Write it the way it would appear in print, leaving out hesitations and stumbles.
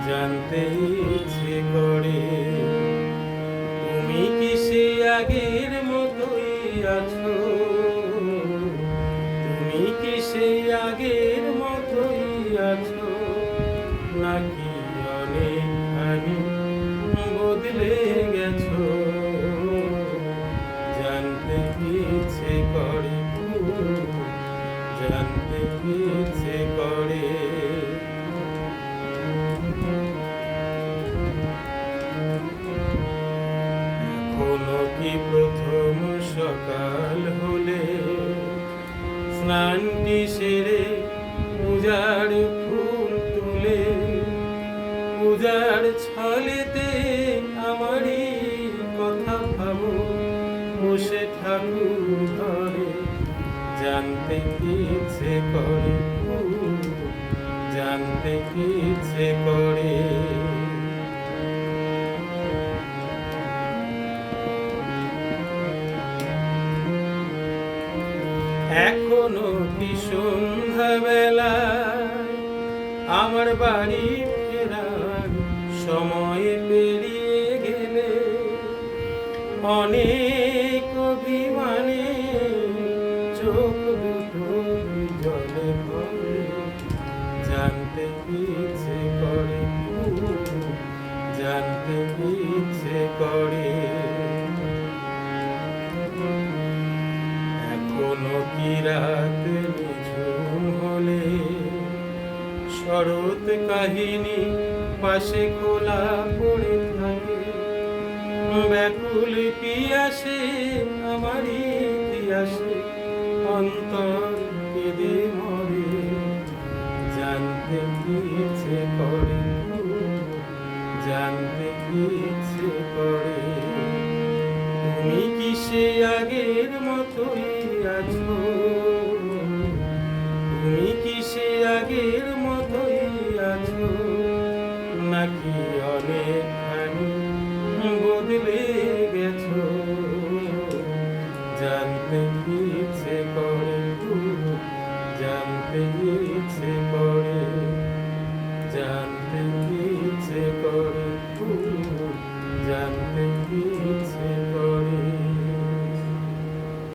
জানতে ইচ্ছে করে তুমি কি সে আগের মতোই আছো, তুমি কি সেই আগের মতোই আছো, নাকি অনেকখানি বদলে গেছো। জানতে ইচ্ছে করে, জানতে ইচ্ছে করে। এখনো কি প্রথম সকাল হলে স্নানটি সেরে পূজার ফুল তুলে পূজার ছলেতে আমারই কথা ভাবো বসে ঠাকুর ঘরে। জানতে ইচ্ছে করে, জানতে ইচ্ছে করে। এখনো কি সন্ধ্যাবেলায় আমার বাড়ি ফেরার সময় পেরিয়ে গেলে অনেক অভিমানে চোখ দুটো জলে ভরে। জানতে ইচ্ছে করে, জানতে ইচ্ছে করে। এখনো কি রাত নিঝুম হলে শরৎ কাহিনী পাশে খোলা পড়ে থাকে, ব্যাকুল পিয়াসে আমার ইতিহাসে অন্তর কেঁদে মরে। জানতে ইচ্ছে করে, জানতে ইচ্ছে করে। তুমি কি সে আগের মতোই আছো, তুমি কি সে আগের মতোই আছো, নাকি অনেকখানি বদলে